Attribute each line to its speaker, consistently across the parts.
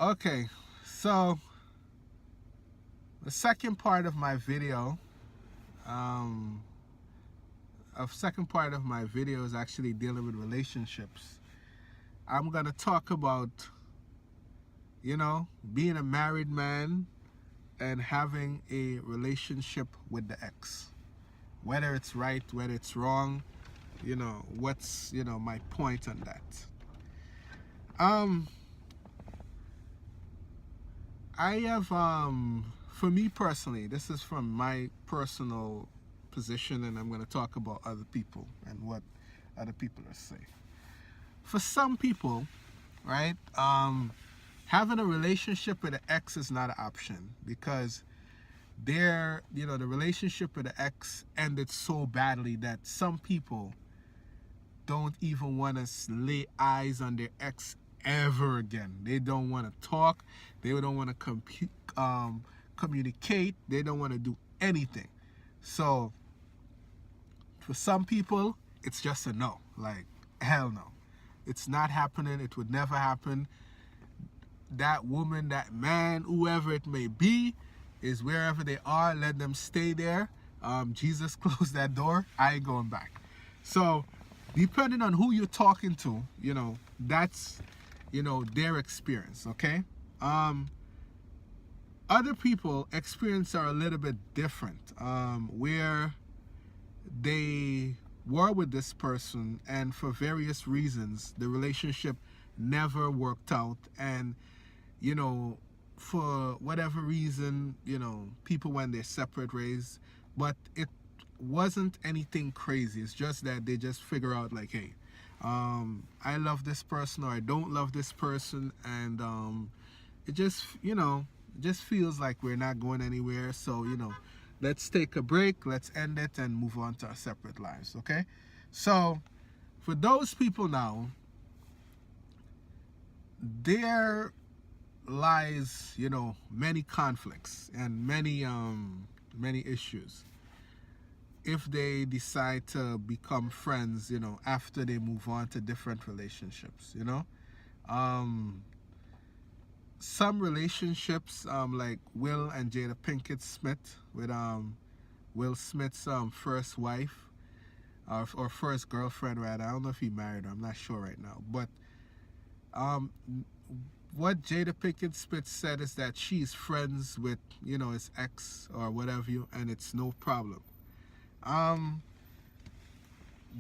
Speaker 1: Okay, so the second part of my video, um, second part of my video is actually dealing with relationships. I'm gonna talk about, being a married man and having a relationship with the ex. Whether it's right, whether it's wrong, what's, my point on that. Um, I have, for me personally, this is from my personal position, and I'm going to talk about other people and what other people are saying. For some people, right, having a relationship with an ex is not an option because the relationship with the ex ended so badly that some people don't even want to lay eyes on their ex ever again. They don't want to talk. They don't want to communicate. They don't want to do anything. So for some people, it's just a no. Like, hell no. It's not happening. It would never happen. That woman, that man, whoever it may be, is wherever they are. Let them stay there. Jesus closed that door. I ain't going back. So depending on who you're talking to, that's, their experience, okay? Other people experience are a little bit different, where they were with this person and for various reasons, the relationship never worked out. And, for whatever reason, people went their separate ways, but it wasn't anything crazy. It's just that they just figure out like, hey, I love this person or I don't love this person, and it just just feels like we're not going anywhere. So let's take a break, let's end it, and move on to our separate lives. Okay, so for those people now, there lies many conflicts and many issues if they decide to become friends, after they move on to different relationships, Um, some relationships, like Will and Jada Pinkett Smith with Will Smith's first wife, or first girlfriend, rather. I don't know if he married her. I'm not sure right now. But um, what Jada Pinkett Smith said is that she's friends with, his ex or whatever, and it's no problem. Um,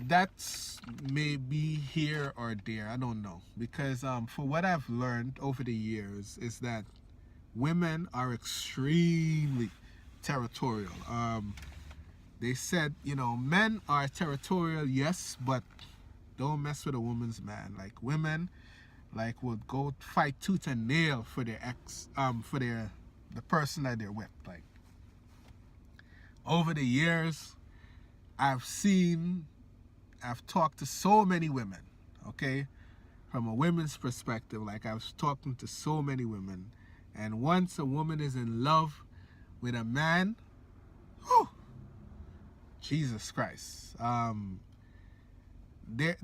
Speaker 1: that's maybe here or there. I don't know, because for what I've learned over the years is that women are extremely territorial. They said, men are territorial, yes, but don't mess with a woman's man. Like, women, like, would go fight tooth and nail for their ex, for the person that they're with. Like, over the years, I've talked to so many women, okay? From a women's perspective, like, I was talking to so many women, and once a woman is in love with a man, whew, Jesus Christ, there,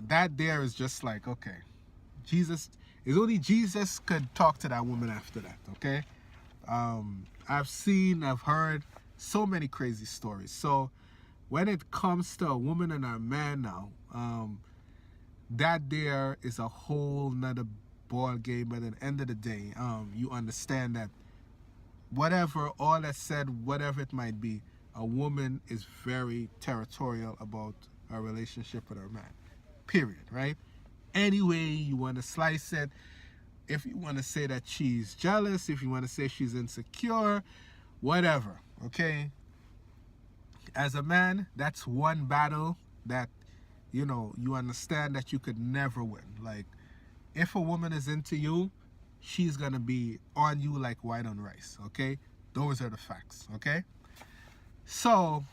Speaker 1: that there is just like, okay, Jesus, it's only Jesus could talk to that woman after that, okay? I've heard so many crazy stories. So when it comes to a woman and a man now, that there is a whole nother ball game. But at the end of the day, you understand that whatever, all that said, whatever it might be, a woman is very territorial about a relationship with her man. Period, right? Any way you want to slice it, if you want to say that she's jealous, if you want to say she's insecure, whatever, okay? As a man, that's one battle that, you understand that you could never win. Like, if a woman is into you, she's going to be on you like white on rice, okay? Those are the facts, okay? So,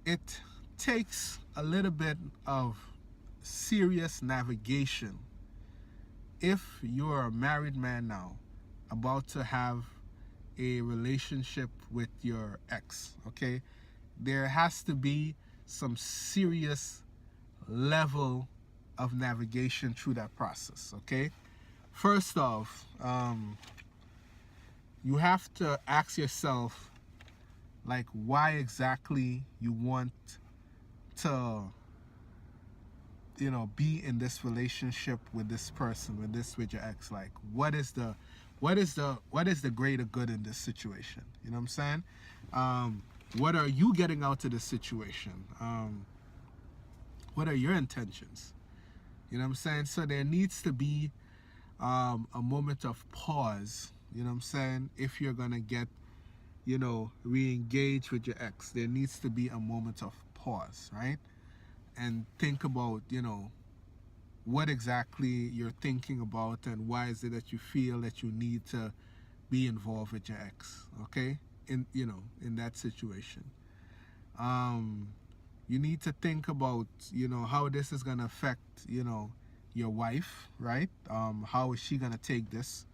Speaker 1: it takes a little bit of serious navigation if you're a married man now about to have a relationship with your ex, okay? There has to be some serious level of navigation through that process. Okay, first off, you have to ask yourself, like, why exactly you want to, be in this relationship with this person, with your ex. Like, what is the greater good in this situation? You know what I'm saying? What are you getting out of this situation? What are your intentions? You know what I'm saying? So there needs to be a moment of pause. You know what I'm saying? If you're gonna get, re-engage with your ex, there needs to be a moment of pause, right? And think about, what exactly you're thinking about, and why is it that you feel that you need to be involved with your ex, okay? In that situation. You need to think about, how this is gonna affect, your wife, right? How is she gonna take this?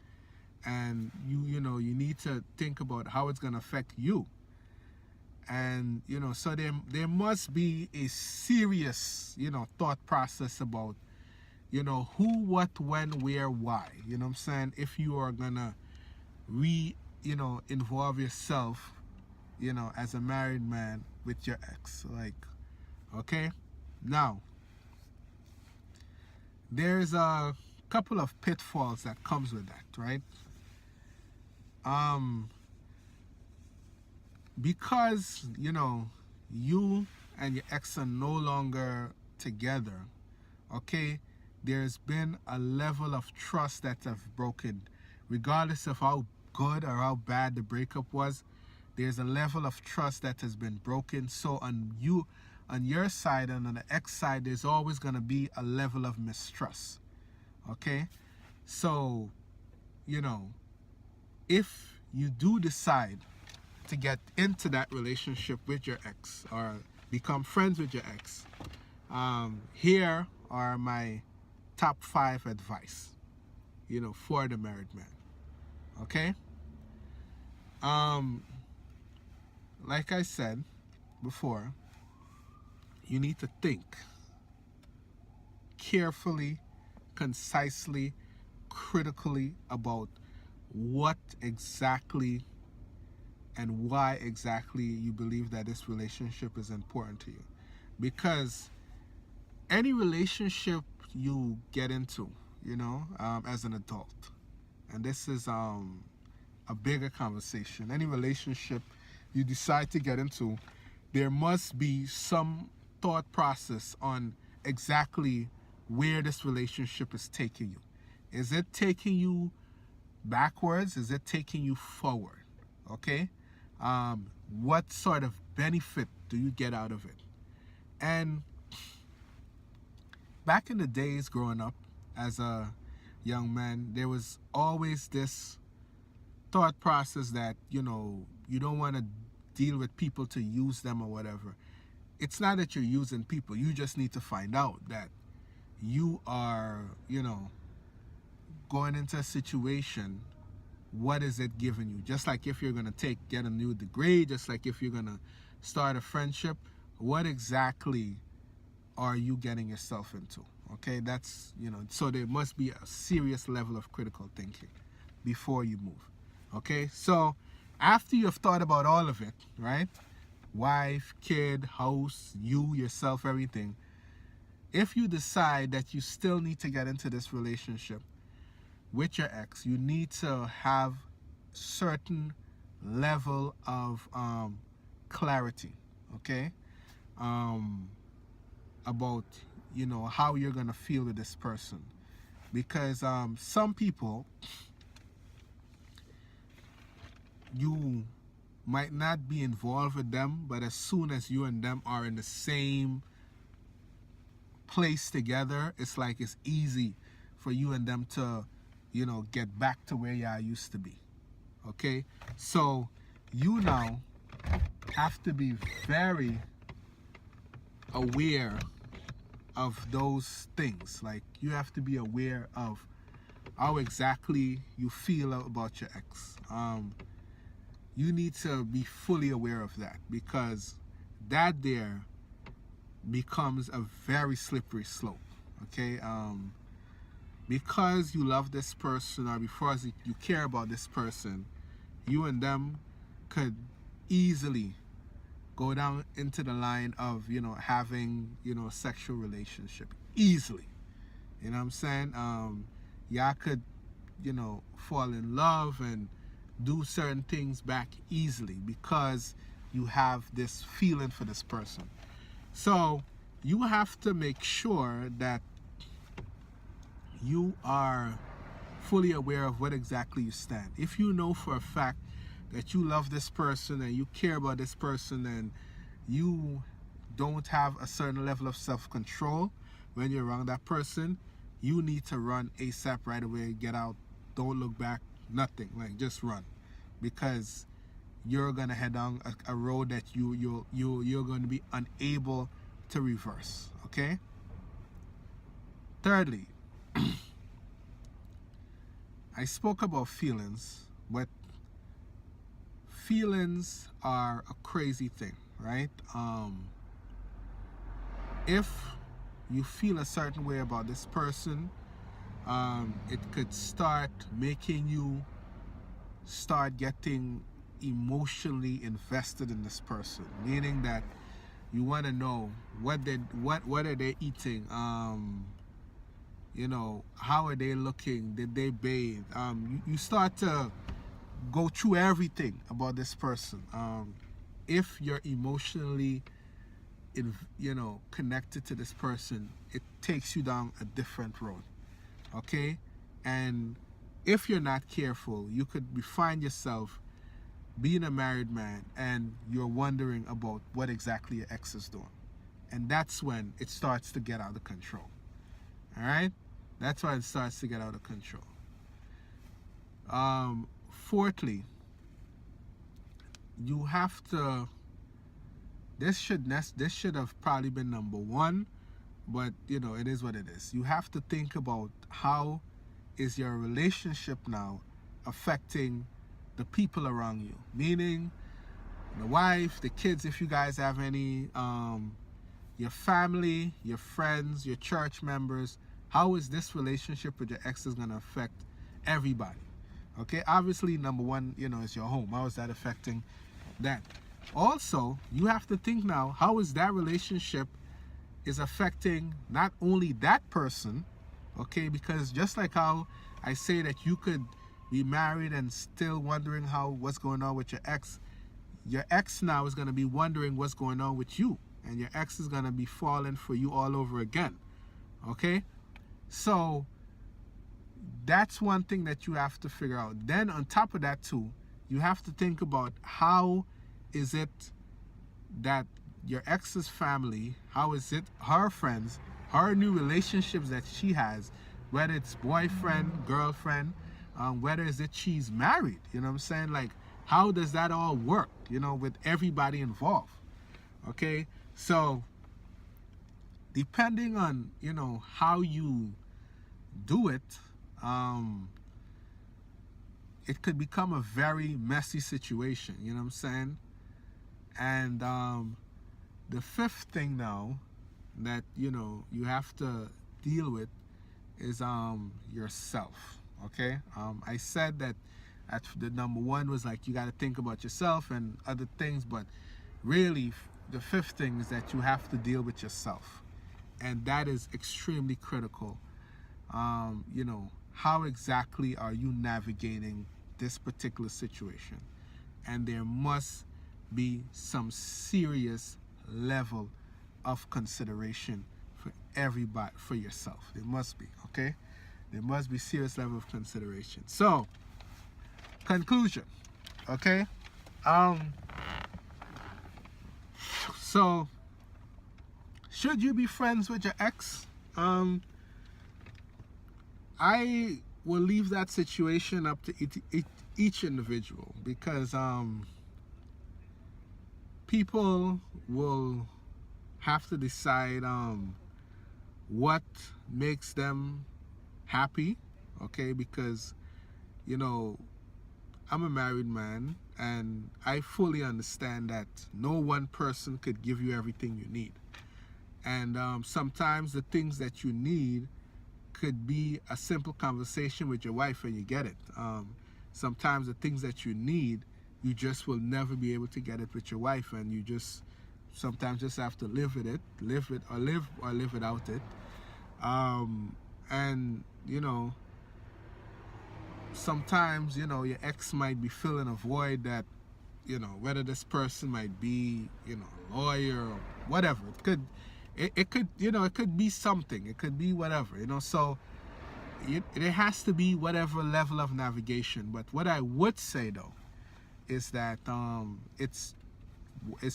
Speaker 1: And you need to think about how it's gonna affect you. And so there must be a serious thought process about who, what, when, where, why. You know what I'm saying? If you are gonna involve yourself as a married man with your ex. Like, okay, now there's a couple of pitfalls that comes with that, right? Because you and your ex are no longer together, okay, there's been a level of trust that have broken. Regardless of how good or how bad the breakup was, there's a level of trust that has been broken. So on your side and on the ex side, there's always going to be a level of mistrust, okay? So if you do decide to get into that relationship with your ex or become friends with your ex, here are my top 5 advice, for the married man. Okay? Like I said before, you need to think carefully, concisely, critically about what exactly and why exactly you believe that this relationship is important to you. Because any relationship you get into, as an adult, and this is a bigger conversation, any relationship you decide to get into, there must be some thought process on exactly where this relationship is taking you. Is it taking you backwards? Is it taking you forward? Okay? What sort of benefit do you get out of it? And back in the days growing up as a young man, there was always this thought process that, you don't want to deal with people to use them or whatever. It's not that you're using people. You just need to find out that you are, going into a situation, what is it giving you? Just like if you're going to get a new degree, just like if you're going to start a friendship, what exactly are you getting yourself into? Okay, that's, so there must be a serious level of critical thinking before you move. Okay, so after you've thought about all of it, right? Wife, kid, house, you, yourself, everything. If you decide that you still need to get into this relationship with your ex, you need to have certain level of clarity, okay? About, how you're going to feel with this person. Because some people, you might not be involved with them, but as soon as you and them are in the same place together, it's like it's easy for you and them to, get back to where y'all used to be. Okay? So you now have to be very aware of those things. Like, you have to be aware of how exactly you feel about your ex. You need to be fully aware of that, because that there becomes a very slippery slope. Okay, because you love this person or because you care about this person, you and them could easily go down into the line of, you know, having, you know, a sexual relationship easily. You know what I'm saying? Y'all could, you know, fall in love and do certain things back easily because you have this feeling for this person. So you have to make sure that you are fully aware of what exactly you stand. If you know for a fact that you love this person and you care about this person and you don't have a certain level of self-control when you're around that person, you need to run ASAP right away. Get out. Don't look back. Nothing. Like, just run, because you're gonna head down a road that you're going to be unable to reverse. Okay. Thirdly, I spoke about feelings, but feelings are a crazy thing, right? If you feel a certain way about this person, it could start making you start getting emotionally invested in this person, meaning that you want to know what are they eating, you know, how are they looking, did they bathe, you start to go through everything about this person. If you're emotionally you know, connected to this person, it takes you down a different road. Okay. And if you're not careful, you could find yourself being a married man and you're wondering about what exactly your ex is doing, and that's when it starts to get out of control. All right, that's why it starts to get out of control. Fourthly, you have to, this should have probably been number one, but you know, it is what it is. You have to think about how is your relationship now affecting the people around you, meaning the wife, the kids, if you guys have any, your family, your friends, your church members. How is this relationship with your ex is going to affect everybody? Okay, obviously number one, you know, is your home. How is that affecting that? Also, you have to think now, how is that relationship is affecting not only that person, okay, because just like how I say that you could be married and still wondering what's going on with your ex now is going to be wondering what's going on with you, and your ex is going to be falling for you all over again. Okay, so that's one thing that you have to figure out. Then on top of that too, you have to think about how is it that your ex's family, how is it her friends, her new relationships that she has, whether it's boyfriend, girlfriend, whether is it she's married, you know what I'm saying? Like, how does that all work, you know, with everybody involved? Okay, so depending on, you know, how you do it, it could become a very messy situation, you know what I'm saying? And the fifth thing now that, you know, you have to deal with is yourself. Okay, I said that at the number one was like you got to think about yourself and other things, but really the fifth thing is that you have to deal with yourself, and that is extremely critical. You know, how exactly are you navigating this particular situation? And there must be some serious level of consideration for everybody, for yourself. There must be, okay? There must be serious level of consideration. So, conclusion, okay? So, should you be friends with your ex? I will leave that situation up to each individual, because people will have to decide what makes them happy, okay? Because, you know, I'm a married man and I fully understand that no one person could give you everything you need. And sometimes the things that you need could be a simple conversation with your wife and you get it. Sometimes the things that you need, you just will never be able to get it with your wife, and you just sometimes just have to live with it, live without it. And sometimes your ex might be filling a void that whether this person might be a lawyer or whatever. It could it could be something, it could be whatever, so it has to be whatever level of navigation. But what I would say though is that it's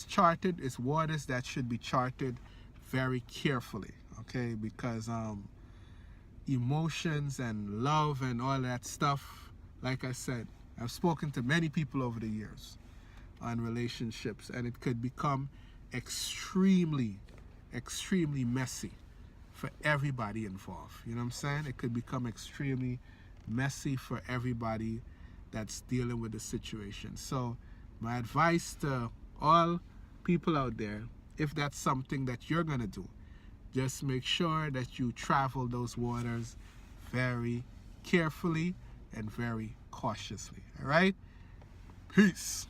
Speaker 1: charted, it's waters that should be charted very carefully, okay? Because emotions and love and all that stuff, like I said, I've spoken to many people over the years on relationships, and it could become extremely messy for everybody involved. You know what I'm saying? It could become extremely messy for everybody that's dealing with the situation. So my advice to all people out there, if that's something that you're gonna do, just make sure that you travel those waters very carefully and very cautiously. All right? Peace.